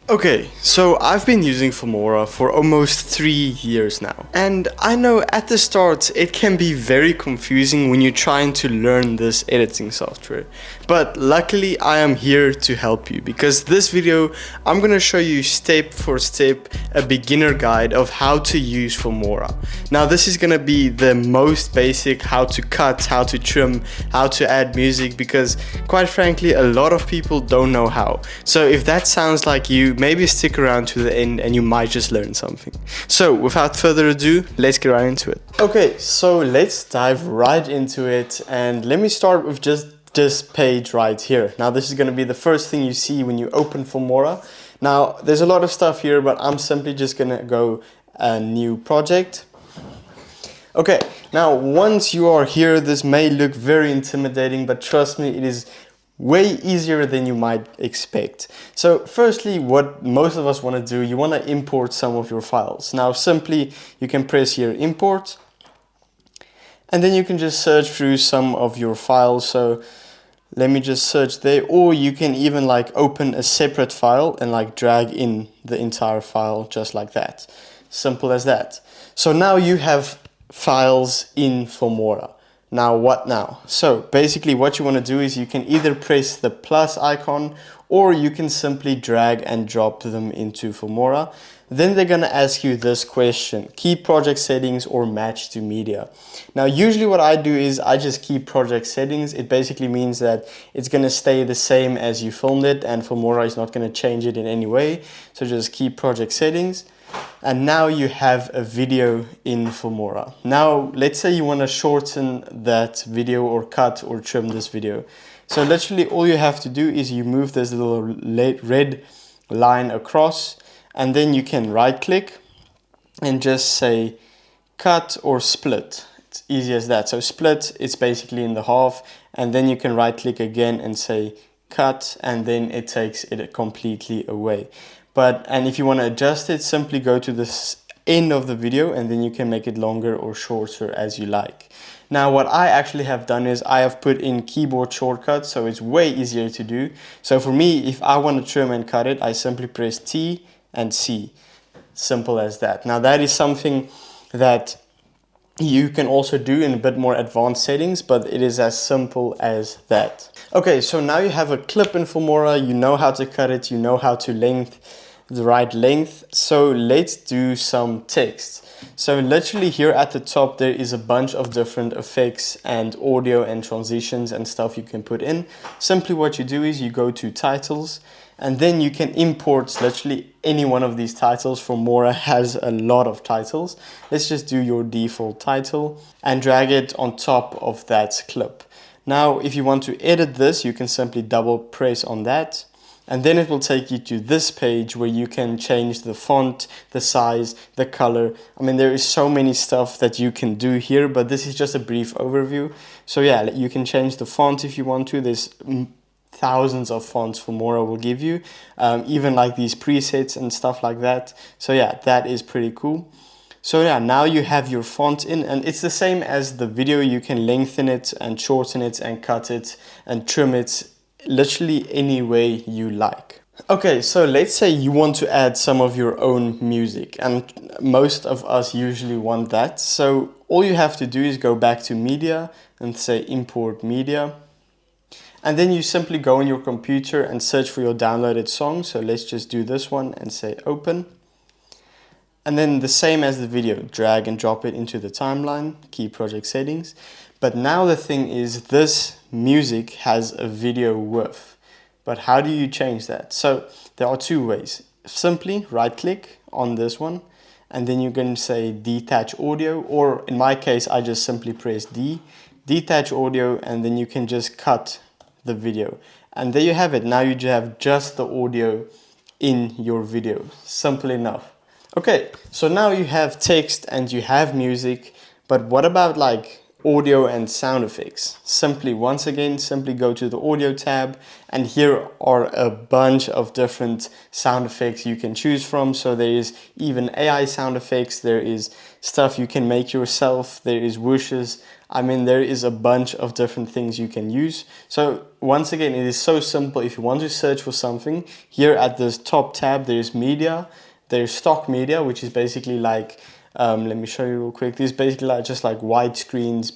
Okay, so I've been using Filmora for almost 3 years now. And I know at the start it can be very confusing when you're trying to learn this editing software. But luckily I am here to help you, because this video I'm gonna show you step for step a beginner guide of how to use Filmora. Now this is gonna be the most basic, how to cut, how to trim, how to add music, because quite frankly a lot of people don't know how. So if that sounds like you, maybe stick around to the end and you might just learn something. So without further ado, let's get right into it. Okay, so let's dive right into it, and let me start with just this page right here. Now this is going to be the first thing you see when you open Filmora. Now there's a lot of stuff here, but I'm simply just going to go a new project. Okay, now once you are here, this may look very intimidating, but trust me, it is way easier than you might expect. So firstly, what most of us want to do, you want to import some of your files. Now simply you can press here import, and then you can just search through some of your files. So let me just search there, or you can even like open a separate file and like drag in the entire file just like that. Simple as that. So now you have files in Filmora. Now what now? So basically what you want to do is you can either press the plus icon, or you can simply drag and drop them into Filmora. Then they're going to ask you this question: keep project settings or match to media. Now usually what I do is I just keep project settings. It basically means that it's going to stay the same as you filmed it, and Filmora is not going to change it in any way. So just keep project settings. And now you have a video in Filmora. Now let's say you want to shorten that video or cut or trim this video. So literally all you have to do is you move this little red line across, and then you can right click and just say cut or split. It's easy as that. So split, it's basically in the half, and then you can right click again and say cut, and then it takes it completely away. And if you want to adjust it, simply go to the end of the video, and then you can make it longer or shorter as you like. Now what I actually have done is I have put in keyboard shortcuts, so it's way easier to do. So for me, if I want to trim and cut it, I simply press T and C. Simple as that. Now that is something that you can also do in a bit more advanced settings, but it is as simple as that. Okay, so now you have a clip in Filmora, you know how to cut it, you know how to the right length. So let's do some text. So literally here at the top there is a bunch of different effects and audio and transitions and stuff you can put in. Simply what you do is you go to titles, and then you can import literally any one of these titles. Filmora has a lot of titles. Let's just do your default title and drag it on top of that clip. Now if you want to edit this, you can simply double press on that, and then it will take you to this page where you can change the font, the size, the color. I mean, there is so many stuff that you can do here, but this is just a brief overview. So yeah, you can change the font if you want to. There's thousands of fonts Filmora will give you, even like these presets and stuff like that. So yeah, that is pretty cool. So yeah, now you have your font in, and it's the same as the video. You can lengthen it and shorten it and cut it and trim it literally any way you like. Okay, so let's say you want to add some of your own music, and most of us usually want that. So all you have to do is go back to media and say import media. And then you simply go on your computer and search for your downloaded song. So let's just do this one and say open. And then the same as the video, drag and drop it into the timeline, key project settings. But now the thing is, this music has a video width. But how do you change that? So there are two ways. Simply right click on this one, and then you can say detach audio, or in my case, I just simply press D, detach audio, and then you can just cut the video. And there you have it. Now you have just the audio in your video. Simple enough. Okay, so now you have text and you have music, but what about like audio and sound effects? Once again, simply go to the audio tab, and here are a bunch of different sound effects you can choose from. So there is even AI sound effects, there is stuff you can make yourself, there is whooshes. I mean, there is a bunch of different things you can use. So once again, it is so simple. If you want to search for something, here at this top tab, there's media, there's stock media, which is basically like, let me show you real quick. This is basically like just like white screens,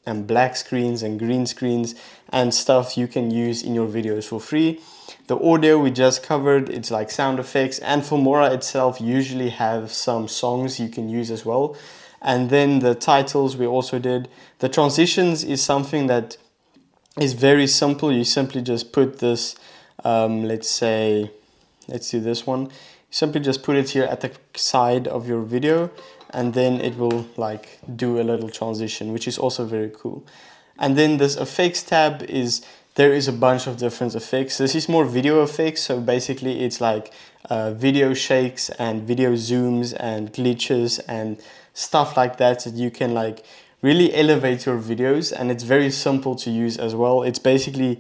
and black screens and green screens and stuff you can use in your videos for free. The audio we just covered, it's like sound effects, and Filmora itself usually have some songs you can use as well. And then the titles we also did. The transitions is something that is very simple. You simply just put this, let's do this one. Simply just put it here at the side of your video, and then it will like do a little transition, which is also very cool. And then this effects tab there is a bunch of different effects. This is more video effects, so basically it's like video shakes and video zooms and glitches and stuff like that you can like really elevate your videos, and it's very simple to use as well. It's basically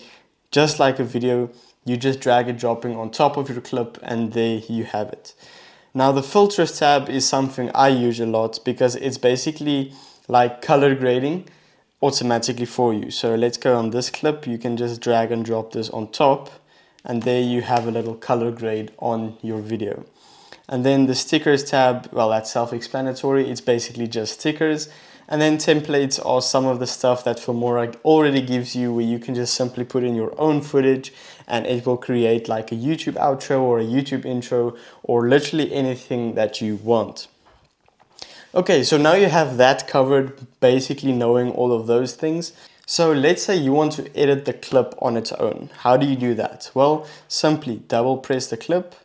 just like a video. You just drag it dropping on top of your clip, and there you have it. Now the filters tab is something I use a lot because it's basically like color grading automatically for you. So let's go on this clip. You can just drag and drop this on top, and there you have a little color grade on your video. And then the stickers tab, well, that's self-explanatory. It's basically just stickers. And then templates are some of the stuff that Filmora already gives you, where you can just simply put in your own footage and it will create like a YouTube outro or a YouTube intro or literally anything that you want. Okay, so now you have that covered, basically knowing all of those things. So let's say you want to edit the clip on its own. How do you do that? Well, simply double press the clip,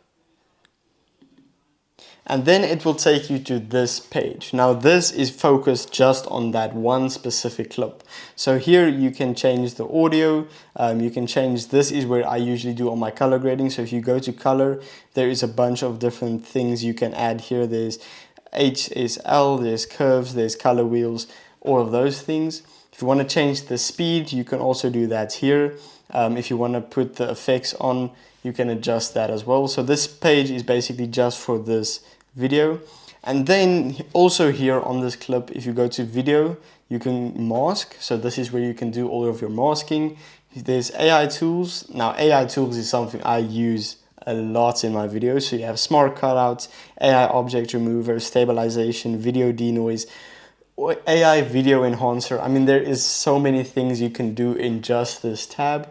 and then it will take you to this page. Now this is focused just on that one specific clip. So here you can change the audio, you can change, this is where I usually do all my color grading. So if you go to color, there is a bunch of different things you can add here. There's HSL, there's curves, there's color wheels, all of those things. If you want to change the speed, you can also do that here. If you want to put the effects on, you can adjust that as well. So this page is basically just for this video. And then also here on this clip, if you go to video, you can mask. So this is where you can do all of your masking. There's AI tools. Now AI tools is something I use a lot in my videos. So you have smart cutouts, AI object remover, stabilization, video denoise, AI video enhancer. I mean, there is so many things you can do in just this tab.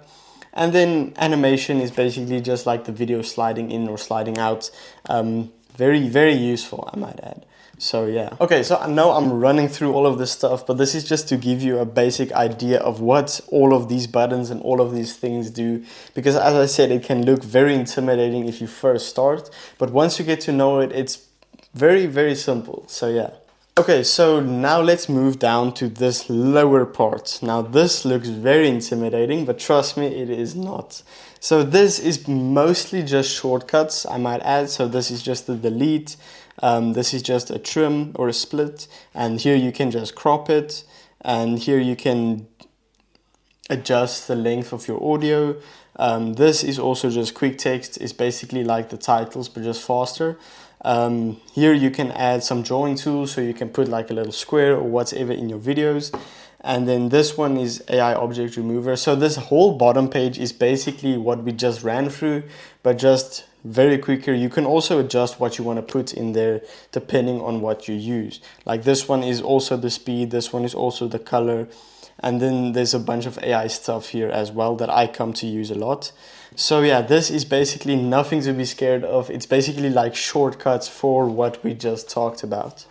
And then animation is basically just like the video sliding in or sliding out. Very, very useful, I might add. So yeah. Okay, so I know I'm running through all of this stuff, but this is just to give you a basic idea of what all of these buttons and all of these things do. Because as I said, it can look very intimidating if you first start, but once you get to know it, it's very, very simple. So yeah. Okay, so now let's move down to this lower part. Now this looks very intimidating, but trust me, it is not. So this is mostly just shortcuts, I might add. So this is just the delete, this is just a trim or a split, and here you can just crop it, and here you can adjust the length of your audio. This is also just quick text. It's basically like the titles, but just faster. Here you can add some drawing tools, so you can put like a little square or whatever in your videos. And then this one is AI object remover. So this whole bottom page is basically what we just ran through, but just very quicker. You can also adjust what you want to put in there depending on what you use. Like this one is also the speed, this one is also the color. And then there's a bunch of AI stuff here as well that I come to use a lot. So yeah, this is basically nothing to be scared of. It's basically like shortcuts for what we just talked about.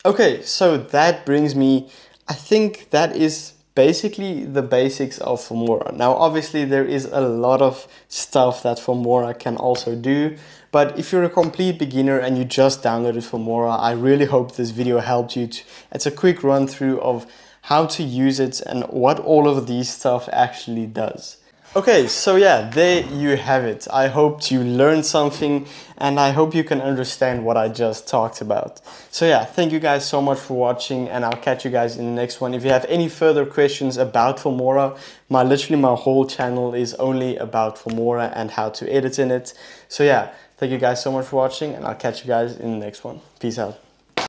Okay, so that brings me, I think that is basically the basics of Filmora. Now obviously there is a lot of stuff that Filmora can also do, but if you're a complete beginner and you just downloaded Filmora, I really hope this video helped you. It's a quick run through of how to use it and what all of these stuff actually does. Okay, so yeah, there you have it. I hope you learned something, and I hope you can understand what I just talked about. So yeah, thank you guys so much for watching, and I'll catch you guys in the next one. If you have any further questions about Filmora, literally my whole channel is only about Filmora and how to edit in it. So yeah, thank you guys so much for watching, and I'll catch you guys in the next one. Peace out.